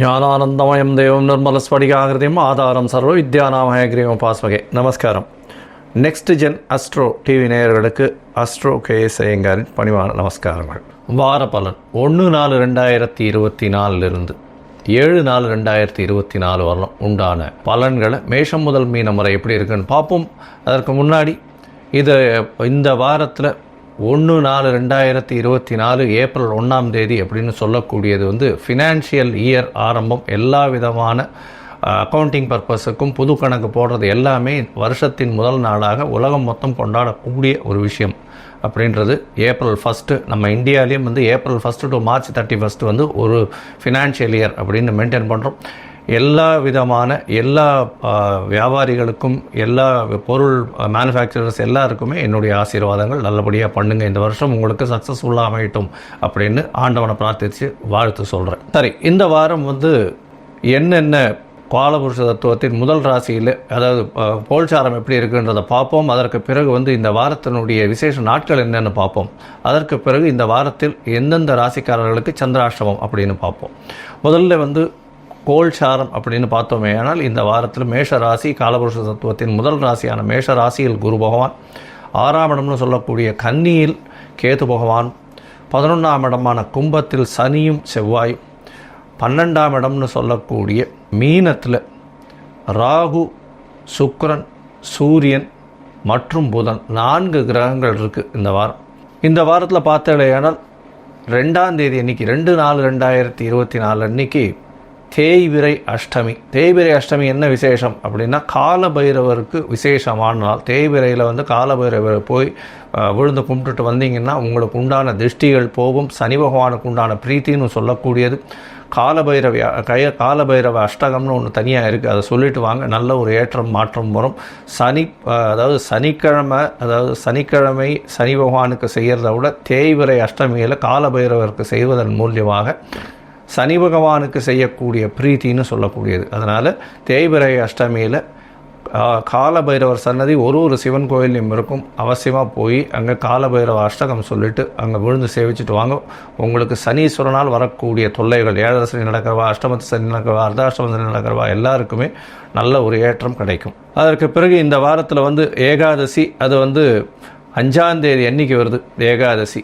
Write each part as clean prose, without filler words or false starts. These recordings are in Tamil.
ஞானானந்தமயம் தேவம் நிர்மலஸ்படிகாகிருதியும் ஆதாரம் சர்வ வித்யாநாமயகிரியம் பாஸ்மகே. நமஸ்காரம். நெக்ஸ்ட் ஜென் அஸ்ட்ரோ டிவி நேயர்களுக்கு அஸ்ட்ரோ கேஎஸ் ஐயங்காரின் பணிவான நமஸ்காரங்கள். வார பலன் 1/4/2024 7/4/2024 வரலாம் உண்டான பலன்களை மேஷம் முதல் மீனம் வரை எப்படி இருக்குன்னு பார்ப்போம். அதற்கு முன்னாடி இந்த வாரத்தில் 1/4/2024 ஏப்ரல் 1ஆம் தேதி அப்படின்னு சொல்லக்கூடியது ஃபினான்ஷியல் இயர் ஆரம்பம். எல்லா விதமான அக்கௌண்டிங் பர்பஸுக்கும் புது கணக்கு போடுறது எல்லாமே வருஷத்தின் முதல் நாளாக உலகம் மொத்தம் கொண்டாடக்கூடிய ஒரு விஷயம் அப்படின்றது ஏப்ரல் 1 நம்ம இந்தியாவிலையும் ஏப்ரல் 1 டு மார்ச் 31 ஒரு ஃபினான்ஷியல் இயர் அப்படின்னு மெயின்டைன் பண்ணுறோம். எல்லா விதமான எல்லா வியாபாரிகளுக்கும் எல்லா பொருள் மேனுஃபேக்சரர்ஸ் எல்லாருக்குமே என்னுடைய ஆசீர்வாதங்கள். நல்லபடியாக பண்ணுங்கள், இந்த வருஷம் உங்களுக்கு சக்ஸஸ்ஃபுல்லாக அமையட்டும் அப்படின்னு ஆண்டவனை பிரார்த்தித்து வாழ்த்து சொல்கிறேன். சரி, இந்த வாரம் என்னென்ன காலபுருஷ தத்துவத்தின் முதல் ராசியில் அதாவது கோல்சாரம் எப்படி இருக்குன்றதை பார்ப்போம். அதற்கு பிறகு இந்த வாரத்தினுடைய விசேஷ நாட்கள் என்னென்னு பார்ப்போம். அதற்கு பிறகு இந்த வாரத்தில் எந்தெந்த ராசிக்காரர்களுக்கு சந்திராஷ்டமம் அப்படின்னு பார்ப்போம். முதல்ல கோல்சாரம் அப்படின்னு பார்த்தோமே ஆனால் இந்த வாரத்தில் மேஷ ராசி காலபுருஷ தத்துவத்தின் முதல் ராசியான மேஷ ராசியில் குரு பகவான், 6ஆம் இடம்னு சொல்லக்கூடிய கன்னியில் கேது பகவான், 11ஆம் இடமான கும்பத்தில் சனியும் செவ்வாயும், 12ஆம் இடம்னு சொல்லக்கூடிய மீனத்தில் ராகு, சுக்கிரன், சூரியன் மற்றும் புதன் 4 கிரகங்கள் இருக்குது இந்த வாரம். இந்த வாரத்தில் பார்த்தேனால் 2ஆம் தேதி அன்றைக்கி 2/4/2024 அன்றைக்கி தேய்பிறை அஷ்டமி. தேய்பிறை அஷ்டமி என்ன விசேஷம் அப்படின்னா காலபைரவருக்கு விசேஷமான நாள். தேய்பிறையில் காலபைரவர் போய் விழுந்து கும்பிட்டுட்டு வந்தீங்கன்னா உங்களுக்கு உண்டான திருஷ்டிகள் போகும். சனி பகவானுக்கு உண்டான பிரீத்தின்னு சொல்லக்கூடியது. காலபைரவ அஷ்டகம்னு ஒன்று தனியாக இருக்குது, அதை சொல்லிட்டு வாங்க. நல்ல ஒரு ஏற்றம் மாற்றம் வரும். சனிக்கிழமை சனி பகவானுக்கு செய்கிறத விட தேய்பிறை அஷ்டமியில் காலபைரவருக்கு செய்வதன் மூலியமாக சனி பகவானுக்கு செய்யக்கூடிய பிரீத்தின்னு சொல்லக்கூடியது. அதனால் தேய்பிறை அஷ்டமியில் காலபைரவர் சன்னதி ஒரு சிவன் கோயிலையும் இருக்கும். அவசியமாக போய் அங்கே காலபைரவ அஷ்டகம் சொல்லிவிட்டு அங்கே விழுந்து சேவிச்சுட்டு வாங்க. உங்களுக்கு சனீஸ்வரனால் வரக்கூடிய தொல்லைகள், 7 சனி நடக்கிறவா, அஷ்டமத்து சனி நடக்கிறவா, அர்த்தாஷ்டம சனி நடக்கிறவா எல்லாருக்குமே நல்ல ஒரு ஏற்றம் கிடைக்கும். அதற்கு பிறகு இந்த வாரத்தில் ஏகாதசி, அது 5ஆம் தேதி அன்னைக்கு வருது. ஏகாதசி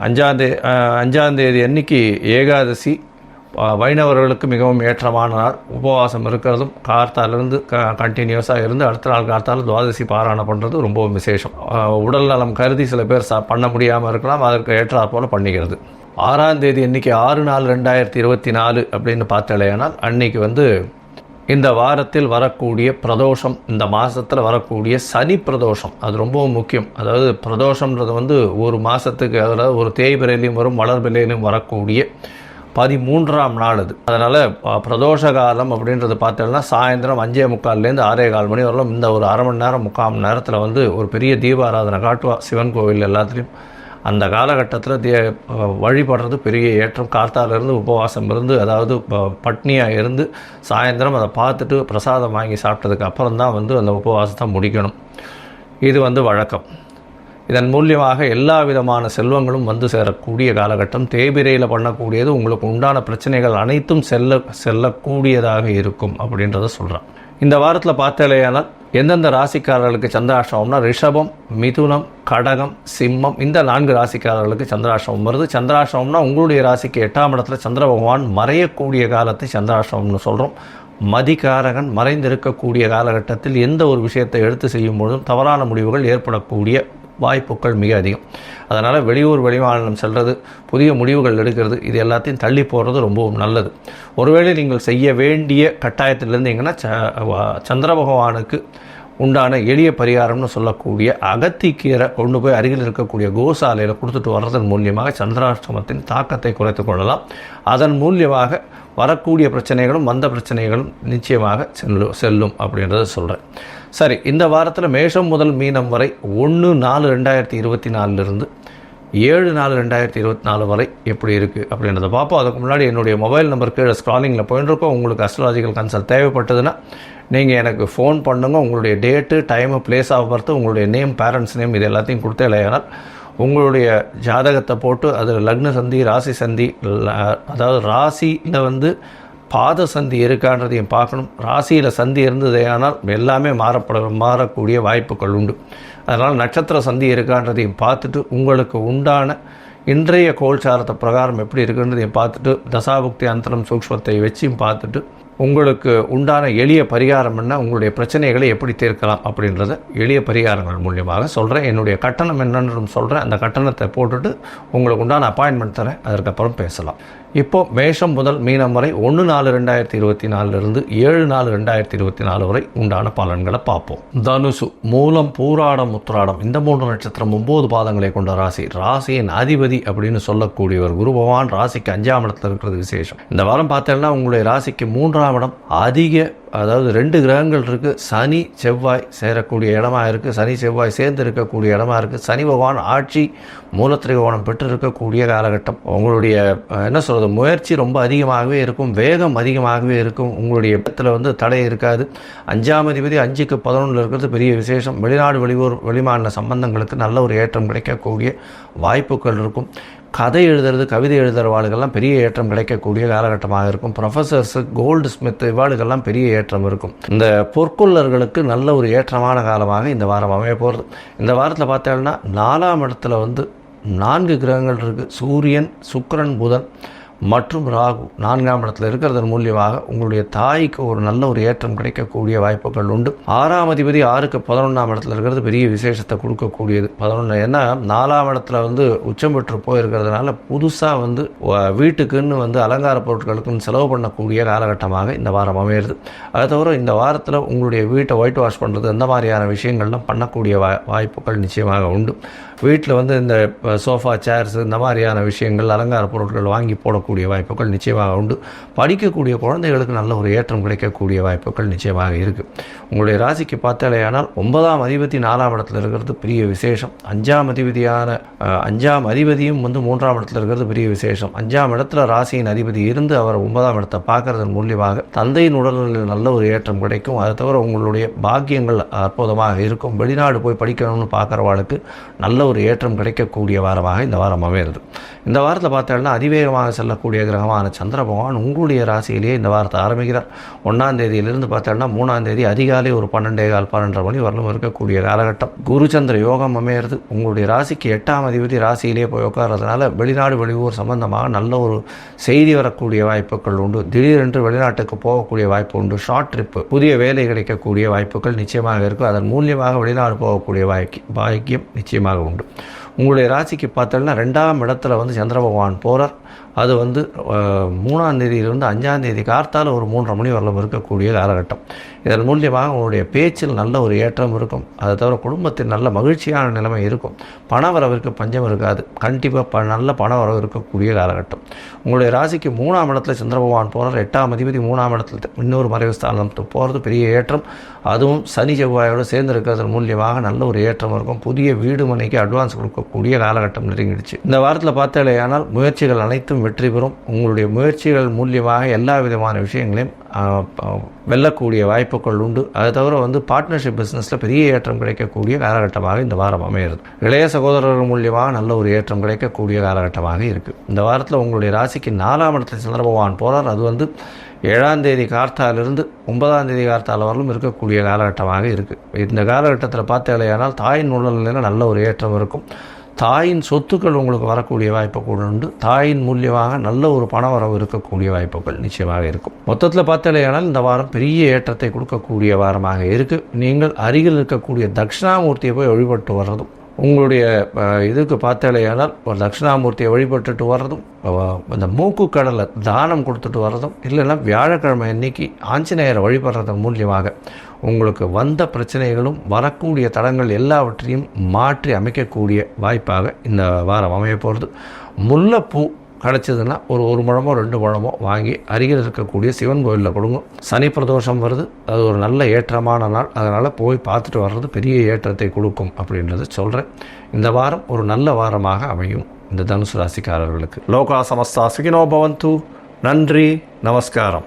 5ஆம் தேதி அன்னைக்கு ஏகாதசி வைணவர்களுக்கு மிகவும் ஏற்றமான நாள். உபவாசம் இருக்கிறதும் கார்த்தாலிருந்து கண்டினியூஸாக இருந்து அடுத்த நாள் கார்த்தால் துவாதசி பாராயணம் பண்ணுறது ரொம்பவும் விசேஷம். உடல் நலம் கருதி சில பேர் பண்ண முடியாமல் இருக்கலாம், அதற்கு ஏற்றாற் போல் பண்ணிக்கிறது. 6ஆம் தேதி அன்றைக்கி 6/4/2024 அப்படின்னு பார்த்தாலேனால் அன்றைக்கி இந்த வாரத்தில் வரக்கூடிய பிரதோஷம், இந்த மாதத்தில் வரக்கூடிய சனி பிரதோஷம், அது ரொம்பவும் முக்கியம். அதாவது பிரதோஷம்ன்றது ஒரு மாதத்துக்கு, அதாவது ஒரு தேய்பிரையிலையும் வரும் வளர்பிலையிலையும் வரக்கூடிய 13ஆம் நாள் அது. அதனால் பிரதோஷ காலம் அப்படின்றது பார்த்தோம்னா சாயந்தரம் 5:45 6:15 மணி வரலாம். இந்த ஒரு அரை மணி நேரம் 3/4 மணி நேரத்தில் ஒரு பெரிய தீபாராதனை காட்டுவா சிவன் கோவில் எல்லாத்துலேயும். அந்த காலகட்டத்தில் வழிபடுறது பெரிய ஏற்றம். கார்த்தாலிருந்து உபவாசம் இருந்து, அதாவது பட்னியாக இருந்து சாயந்தரம் அதை பார்த்துட்டு பிரசாதம் வாங்கி சாப்பிட்டதுக்கு அப்புறம் தான் அந்த உபவாசத்தை முடிக்கணும். இது வழக்கம். இதன் மூலியமாக எல்லா விதமான செல்வங்களும் சேரக்கூடிய காலகட்டம். தேய்பிரையில் பண்ணக்கூடியது உங்களுக்கு உண்டான பிரச்சனைகள் அனைத்தும் செல்லக்கூடியதாக இருக்கும் அப்படின்றத சொல்கிறான். இந்த வாரத்தில் பார்த்தாலேயானால் எந்தெந்த ராசிக்காரர்களுக்கு சந்திராஷ்டமம்னா ரிஷபம், மிதுனம், கடகம், சிம்மம், இந்த 4 ராசிக்காரர்களுக்கு சந்திராஷ்டமம் வருது. சந்திராஷ்டமம்னா உங்களுடைய ராசிக்கு 8ஆம் இடத்துல சந்திர பகவான் மறையக்கூடிய காலத்தை சந்திராஷ்டமம்னு சொல்கிறோம். மதிகாரகன் மறைந்திருக்கக்கூடிய காலகட்டத்தில் எந்த ஒரு விஷயத்தை எடுத்து செய்யும் பொழுதும் தவறான முடிவுகள் ஏற்படக்கூடிய வாய்ப்புகள் மிக அதிகம். அதனால் வெளியூர் வெளிமாநிலம் செல்வது, புதிய முடிவுகள் எடுக்கிறது, இது எல்லாத்தையும் தள்ளி போடுறது ரொம்பவும் நல்லது. ஒருவேளை நீங்கள் செய்ய வேண்டிய கட்டாயத்தில் இருந்தீங்கன்னா சந்திர பகவானுக்கு உண்டான எளிய பரிகாரம்னு சொல்லக்கூடிய அகத்திக்கீரை கொண்டு போய் அருகில் இருக்கக்கூடிய கோசாலையில் கொடுத்துட்டு வர்றதன் மூலியமாக சந்திராஷ்டமத்தின் தாக்கத்தை குறைத்து கொள்ளலாம். அதன் மூலியமாக வரக்கூடிய பிரச்சனைகளும் வந்த பிரச்சனைகளும் நிச்சயமாக செல்லும் அப்படின்றத சொல்கிறேன். சரி, இந்த வாரத்தில் மேஷம் முதல் மீனம் வரை 1/4/2024 7/4/2024 வரை எப்படி இருக்குது அப்படின்றத பார்ப்போம். அதுக்கு முன்னாடி என்னுடைய மொபைல் நம்பர் கீழே ஸ்க்ராலிங்கில் போயிட்டுருக்கோம். உங்களுக்கு அஸ்ட்ராலஜிக்கல் கன்சல்ட் தேவைப்பட்டதுன்னா நீங்கள் எனக்கு ஃபோன் பண்ணுங்கள். உங்களுடைய date, time, place of birth, உங்களுடைய நேம், பேரண்ட்ஸ் நேம், இது எல்லாத்தையும் கொடுத்தே இல்லையானால் உங்களுடைய ஜாதகத்தை போட்டு அது லக்ன சந்தி, ராசி சந்தி, அதாவது ராசியில் பாத சந்தி இருக்கான்றதையும் பார்க்கணும். ராசியில் சந்தி இருந்ததேயானால் எல்லாமே மாறக்கூடிய வாய்ப்புகள் உண்டு. அதனால் நட்சத்திர சந்தி இருக்கான்றதையும் பார்த்துட்டு உங்களுக்கு உண்டான இன்றைய கோல்சாரத்தை பிரகாரம் எப்படி இருக்குன்றதையும் பார்த்துட்டு தசாபுக்தி அந்தரம் சூக்ஷ்மத்தை வச்சும் பார்த்துட்டு உங்களுக்கு உண்டான எளிய பரிகாரம் என்ன, உங்களுடைய பிரச்சனைகளை எப்படி தீர்க்கலாம் அப்படின்றத எளிய பரிகாரங்கள் மூலியமாக சொல்கிறேன். என்னுடைய கட்டணம் என்னன்னு சொல்கிறேன். அந்த கட்டணத்தை போட்டுட்டு உங்களுக்கு உண்டான அப்பாயின்மெண்ட் தரேன். அதற்கப்புறம் பேசலாம். இப்போது மேஷம் முதல் மீனம் வரை 1/4/2024 7/4/2024 வரை உண்டான பலன்களை பார்ப்போம். தனுசு, மூலம், பூராடம், உத்திராடம் இந்த 3 நட்சத்திரம் 9 பாதங்களை கொண்ட ராசி. ராசியின் அதிபதி அப்படின்னு சொல்லக்கூடியவர் குரு பகவான் ராசிக்கு 5ஆம் இடத்துல இருக்கிறது விசேஷம். இந்த வாரம் பார்த்தீங்கன்னா உங்களுடைய ராசிக்கு 3ஆம் இடம் அதிக, அதாவது 2 கிரகங்கள் இருக்குது. சனி செவ்வாய் சேரக்கூடிய இடமா இருக்குது. சனி செவ்வாய் சேர்ந்து இருக்கக்கூடிய இடமா இருக்குது. சனி பகவான் ஆட்சி மூலத்திரிகோணம் பெற்று இருக்கக்கூடிய காலகட்டம். உங்களுடைய என்ன சொல்கிறது, முயற்சி ரொம்ப அதிகமாகவே இருக்கும், வேகம் அதிகமாகவே இருக்கும். உங்களுடைய இடத்துல தடை இருக்காது. 5ஆம் அதிபதி 5க்கு 11 இருக்கிறது பெரிய விசேஷம். வெளிநாடு வெளியூர் வெளிமாநில சம்பந்தங்களுக்கு நல்ல ஒரு ஏற்றம் கிடைக்கக்கூடிய வாய்ப்புகள் இருக்கும். கதை எழுதுறது, கவிதை எழுதுகிற வாளுகள்லாம் பெரிய ஏற்றம் கிடைக்கக்கூடிய காலகட்டமாக இருக்கும். ப்ரொஃபஸர்ஸு, கோல்டு ஸ்மித் இவாளுகள்லாம் பெரிய ஏற்றம் இருக்கும். இந்த பொற்கொள்ளர்களுக்கு நல்ல ஒரு ஏற்றமான காலமாக இந்த வாரம் அமைய போகிறது. இந்த வாரத்தில் பார்த்தோம்னா 4ஆம் இடத்துல 4 கிரகங்கள் இருக்குது. சூரியன், சுக்கிரன், புதன் மற்றும் ராகு 4ஆம் இடத்துல இருக்கிறதன் மூலியமாக உங்களுடைய தாய்க்கு ஒரு நல்ல ஒரு ஏற்றம் கிடைக்கக்கூடிய வாய்ப்புகள் உண்டு. 6ஆம் அதிபதி 6க்கு 11ஆம் இடத்துல இருக்கிறது பெரிய விசேஷத்தை கொடுக்கக்கூடியது. 11 ஏன்னா 4ஆம் இடத்துல உச்சம் பெற்று போயிருக்கிறதுனால புதுசாக வீட்டுக்குன்னு அலங்கார பொருட்களுக்குன்னு செலவு பண்ணக்கூடிய காலகட்டமாக இந்த வாரம் அமையிறது. அதை தவிர இந்த வாரத்தில் உங்களுடைய வீட்டை ஒயிட் வாஷ் பண்ணுறது இந்த மாதிரியான விஷயங்கள்லாம் பண்ணக்கூடிய வாய்ப்புகள் நிச்சயமாக உண்டு. வீட்டில் இந்த சோஃபா, சேர்ஸ் இந்த மாதிரியான விஷயங்கள், அலங்கார பொருட்கள் வாங்கி போடக்கூடிய வாய்ப்புகள் நிச்சயமாக உண்டு. படிக்கக்கூடிய குழந்தைகளுக்கு நல்ல ஒரு ஏற்றம் கிடைக்கக்கூடிய வாய்ப்புகள் நிச்சயமாக இருக்குது. உங்களுடைய ராசிக்கு பார்த்தாலேயானால் 9ஆம் அதிபதி 4ஆம் இடத்துல இருக்கிறது பெரிய விசேஷம். 5ஆம் அதிபதியும் 3ஆம் இடத்துல இருக்கிறது பெரிய விசேஷம். 5ஆம் இடத்துல ராசியின் அதிபதி இருந்து அவர் 9ஆம் இடத்தை பார்க்கறதன் மூலியமாக தந்தையின் உடல்நிலையில் நல்ல ஒரு ஏற்றம் கிடைக்கும். அதை தவிர உங்களுடைய பாக்கியங்கள் அற்புதமாக இருக்கும். வெளிநாடு போய் படிக்கணும்னு பார்க்குறவாளுக்கு நல்ல ஒரு ஏற்றம் கிடைக்கக்கூடிய வாரமாக இந்த வாரம் அமைகிறது. இந்த வாரத்தில் பார்த்தோம்னா அதிவேகமாக செல்லக்கூடிய கிரகமான சந்திர பகவான் உங்களுடைய ராசியிலேயே இந்த வாரத்தை ஆரம்பிக்கிறார். 1ஆம் தேதியிலிருந்து பார்த்தோம்னா 3ஆம் தேதி அதிகாலை ஒரு 12:15 மணி வரலும் இருக்கக்கூடிய காலகட்டம். குருச்சந்திர யோகம் அமையிறது. உங்களுடைய ராசிக்கு 8ஆம் அதிபதி ராசியிலேயே போய் உட்கார்றதுனால வெளிநாடு வெளியூர் சம்பந்தமாக நல்ல ஒரு செய்தி வரக்கூடிய வாய்ப்புகள் உண்டு. திடீரென்று வெளிநாட்டுக்கு போகக்கூடிய வாய்ப்பு உண்டு. ஷார்ட் ட்ரிப்பு, புதிய வேலை கிடைக்கக்கூடிய வாய்ப்புகள் நிச்சயமாக இருக்கும். அதன் மூலியமாக வெளிநாடு போகக்கூடிய பாக்கியம் நிச்சயமாக உண்டு. உங்களுடைய ராசிக்கு பார்த்தோம்னா 2ஆம் இடத்துல சந்திர பகவான் போகிறார். அது 3ஆம் தேதியிலிருந்து 5ஆம் தேதி கார்த்தால ஒரு 3:30 மணி வரலும் இருக்கக்கூடிய காலகட்டம். இதன் மூலியமாக உங்களுடைய பேச்சில் நல்ல ஒரு ஏற்றம் இருக்கும். அதை தவிர குடும்பத்தில் நல்ல மகிழ்ச்சியான நிலைமை இருக்கும். பண வரவிற்கு பஞ்சம் இருக்காது. கண்டிப்பாக நல்ல பண வரவு இருக்கக்கூடிய காலகட்டம். உங்களுடைய ராசிக்கு 3ஆம் இடத்துல சந்திர பகவான் போகிறார். 8ஆம் அதிபதி 3ஆம் இடத்துல இன்னொரு மறைவு ஸ்தானத்துக்கு போகிறது பெரிய ஏற்றம். அதுவும் சனி செவ்வாயோடு சேர்ந்து இருக்கிறதன் மூலியமாக நல்ல ஒரு ஏற்றம் இருக்கும். புதிய வீடு மனைக்கு அட்வான்ஸ் கொடுக்கக்கூடிய காலகட்டம் நெருங்கிடுச்சு. இந்த வாரத்தில் பார்த்தாலேயானால் முயற்சிகள் அனைத்தும் வெற்றி பெறும். உங்களுடைய முயற்சிகள் மூலியமாக எல்லா விதமான விஷயங்களையும் வெல்லக்கூடிய வாய்ப்புகள் உண்டு. அதை தவிர பார்ட்னர்ஷிப் பிஸ்னஸில் பெரிய ஏற்றம் கிடைக்கக்கூடிய காலகட்டமாக இந்த வாரம் அமைகிறது. இளைய சகோதரர்கள் மூலியமாக நல்ல ஒரு ஏற்றம் கிடைக்கக்கூடிய காலகட்டமாக இருக்குது. இந்த வாரத்தில் உங்களுடைய ராசிக்கு 4ஆம் இடத்தில் சந்திர பகவான் போகிறார். அது 7ஆம் தேதி கார்த்தாலிருந்து 9ஆம் தேதி கார்த்தால வரலும் இருக்கக்கூடிய காலகட்டமாக இருக்குது. இந்த காலகட்டத்தில் பார்த்தாலேயானால் தாயின் உடல்நிலையில் நல்ல ஒரு ஏற்றம் இருக்கும். தாயின் சொத்துக்கள் உங்களுக்கு வரக்கூடிய வாய்ப்புகள் உண்டு. தாயின் மூலியமாக நல்ல ஒரு பண வரவு இருக்கக்கூடிய வாய்ப்புகள் நிச்சயமாக இருக்கும். மொத்தத்தில் பார்த்தாலேயானால் இந்த வாரம் பெரிய ஏற்றத்தை கொடுக்கக்கூடிய வாரமாக இருக்குது. நீங்கள் அருகில் இருக்கக்கூடிய தட்சிணாமூர்த்தியை போய் வழிபட்டு வர்றதும், உங்களுடைய இதுக்கு பார்த்தாலேயானால் ஒரு தட்சிணாமூர்த்தியை வழிபட்டுட்டு வர்றதும், இந்த மூக்கு கடலை தானம் கொடுத்துட்டு வர்றதும், இல்லைன்னா வியாழக்கிழமை அன்னைக்கு ஆஞ்சநேயரை வழிபடுறதன் மூலியமாக உங்களுக்கு வந்த பிரச்சனைகளும் வரக்கூடிய தடங்கள் எல்லாவற்றையும் மாற்றி அமைக்கக்கூடிய வாய்ப்பாக இந்த வாரம் அமைய போகிறது. முல்லைப்பூ கிடச்சதுன்னா ஒரு முழமோ 2 முழமோ வாங்கி அருகில் இருக்கக்கூடிய சிவன் கோயிலில் கொடுங்க. சனி பிரதோஷம் வருது, அது ஒரு நல்ல ஏற்றமான நாள். அதனால் போய் பார்த்துட்டு வர்றது பெரிய ஏற்றத்தை கொடுக்கும் அப்படின்றத சொல்கிறேன். இந்த வாரம் ஒரு நல்ல வாரமாக அமையும் இந்த தனுசு ராசிக்காரர்களுக்கு. லோகா சமஸ்தா சுகினோ பவந்து. நன்றி, நமஸ்காரம்.